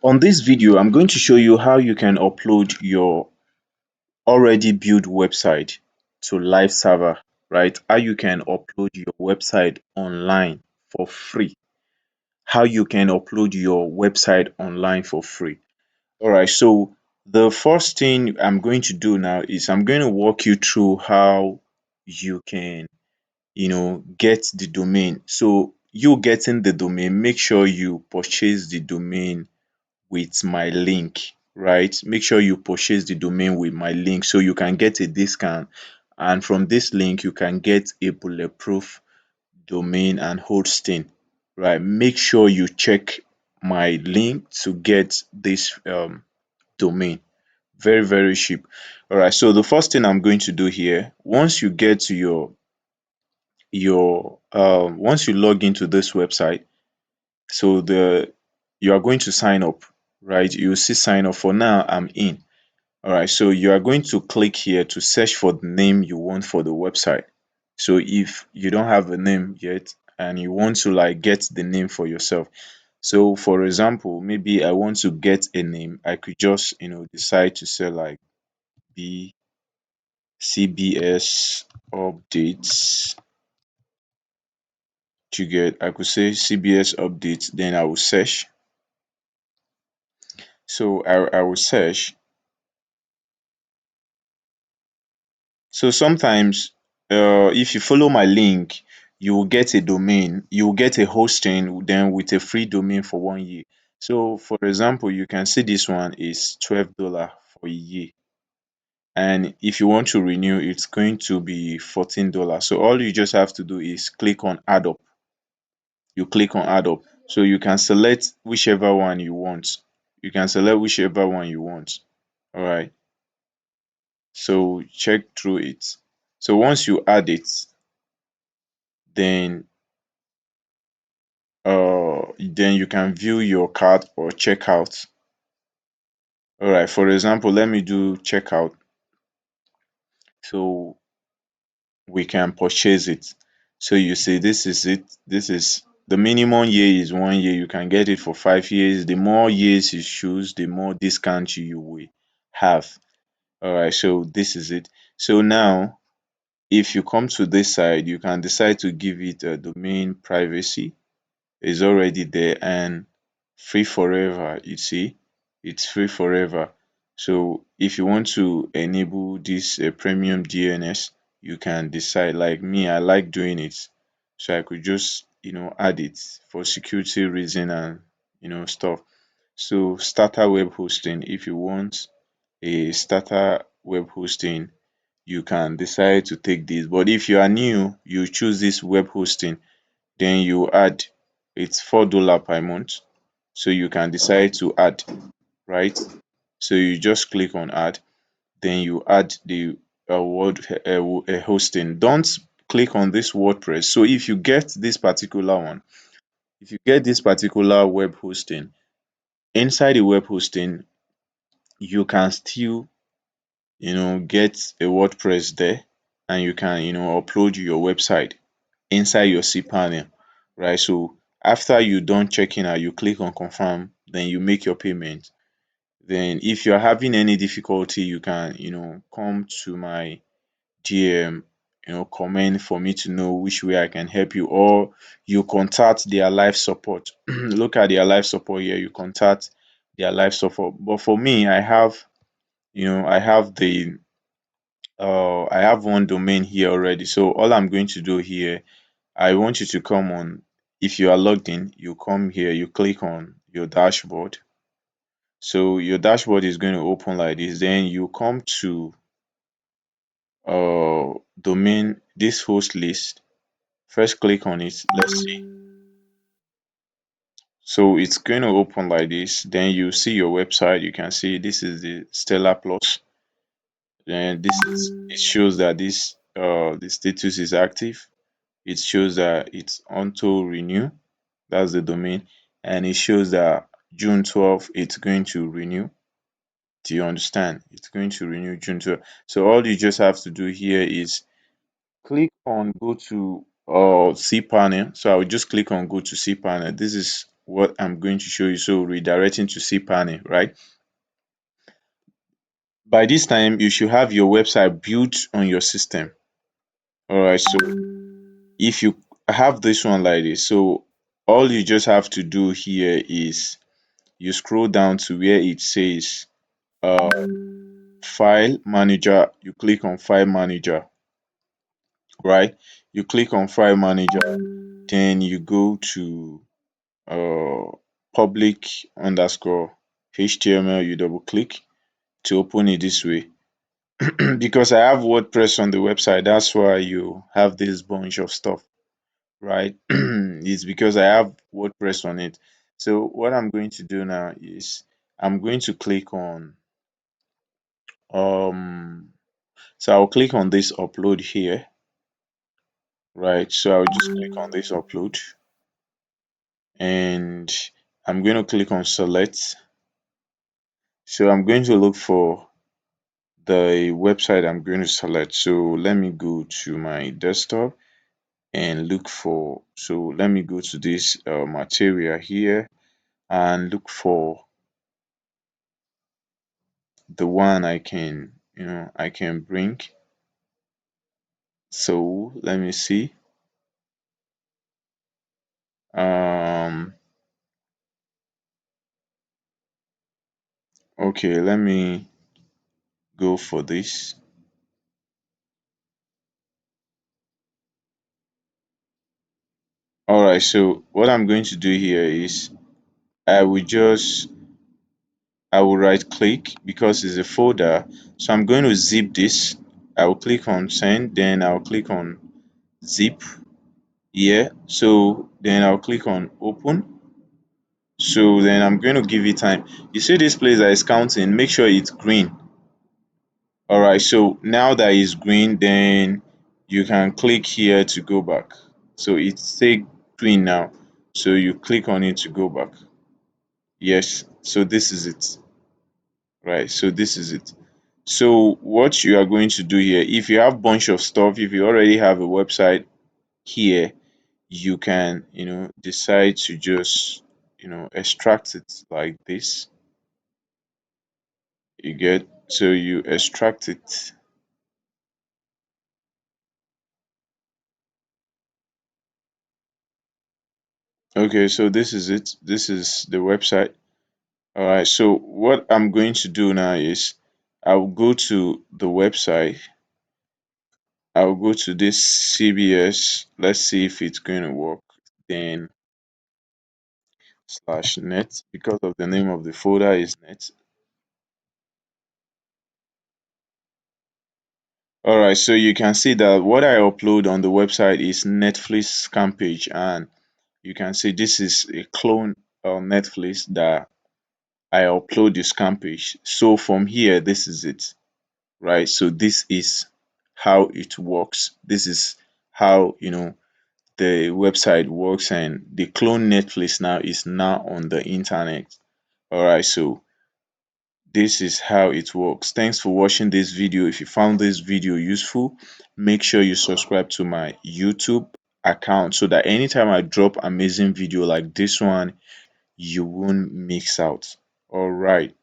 On this video, I'm going to show you how you can upload your already built website to live server, right? How you can upload your website online for free. How you can upload your website online for free. All right, so the first thing I'm going to do now is I'm going to walk you through how you can, get the domain. So you getting the domain, make sure you purchase the domain with my link, right? Make sure you purchase the domain with my link so you can get a discount. And from this link, you can get a bulletproof domain and hosting, right? Make sure you check my link to get this domain. Very, very cheap. All right. So the first thing I'm going to do here, once you get to once you log into this website, so you are going to sign up, right? You see sign up. For now, I'm in. All right, so you are going to click here to search for the name you want for the website. So if you don't have a name yet and you want to like get the name for yourself, so for example, maybe I want to get a name, I could just decide to say like b cbs updates. To get, I could say cbs updates, then I will search. So I will search. So sometimes, if you follow my link, you will get a domain, you will get a hosting, then with a free domain for 1 year. So, for example, you can see this one is $12 for a year. And if you want to renew, it's going to be $14. So, all you just have to do is click on add up. You click on add up. So, you can select whichever one you want. You can select whichever one you want. All right. So, check through it. So, once you add it, then then you can view your cart or checkout. All right, for example, let me do checkout so we can purchase it. So you see, this is it. This is the minimum year is 1 year. You can get it for 5 years. The more years you choose, the more discount you will have. All right, so this is it. So now, if you come to this side, you can decide to give it a domain privacy. Is already there and free forever. You see, it's free forever. So if you want to enable this premium DNS, you can decide. Like me, I like doing it, so I could just add it for security reason and stuff. So starter web hosting, if you want a starter web hosting, you can decide to take this. But if you are new, you choose this web hosting, then you add, it's $4 per month. So you can decide to add, right? So you just click on add, then you add the word hosting. Don't click on this WordPress. So if you get this particular one, if you get this particular web hosting, inside the web hosting, you can still get a WordPress there, and you can upload your website inside your cPanel, right? So after you done checking out, you click on confirm, then you make your payment. Then if you're having any difficulty, you can come to my DM, comment for me to know which way I can help you, or you contact their live support. Look at their live support here, you contact their live support. But for me, I have the I have one domain here already. So all I'm going to do here, I want you to come on. If you are logged in, you come here, you click on your dashboard. So your dashboard is going to open like this. Then you come to domain, this host list. First click on it. Let's see. So it's going to open like this. Then you see your website. You can see this is the Stellar Plus. Then it shows that the status is active. It shows that it's auto renew. That's the domain. And it shows that June 12th it's going to renew. Do you understand? It's going to renew June 12th. So all you just have to do here is click on go to cPanel. So I will just click on go to cPanel. This is what I'm going to show you. So redirecting to cPanel, right? By this time, you should have your website built on your system. All right. So if you have this one like this, so all you just have to do here is you scroll down to where it says uh, file manager. You click on file manager, right? You click on file manager, then you go to uh, public underscore HTML. You double click to open it this way. Because I have WordPress on the website, that's why you have this bunch of stuff, right? It's because I have WordPress on it. So what I'm going to do now is I'm going to click on um so I'll click on this upload here, right? So I'll just click on this upload, and I'm going to click on select. So I'm going to look for the website I'm going to select. So let me go to my desktop and look for, so let me go to this material here and look for the one I can, I can bring. So let me see. Um, okay, let me go for this. All right, so what I'm going to do here is I will just I will right click because it's a folder. So I'm going to zip this. I will click on send, then I'll click on zip here. So then I'll click on open. So then I'm going to give it time. You see this place that is counting, make sure it's green. All right, so now that it's green, then you can click here to go back. So it's say green now. So you click on it to go back. Yes, so this is it. Right, so this is it. So what you are going to do here, if you have bunch of stuff, if you already have a website here, you can, decide to just, extract it like this. You get, so you extract it. Okay, so this is it. This is the website. All right, so what I'm going to do now is I'll go to the website. I'll go to this CBS. Let's see if it's going to work. Then slash net, because of the name of the folder is net. All right, so you can see that what I upload on the website is Netflix scan page, and you can see this is a clone of Netflix that I upload the scan page. So from here, this is it, right? So this is how it works. This is how the website works, and the clone Netflix now is now on the internet. All right, so this is how it works. Thanks for watching this video. If you found this video useful, make sure you subscribe to my YouTube account so that anytime I drop amazing video like this one, you won't miss out. All right.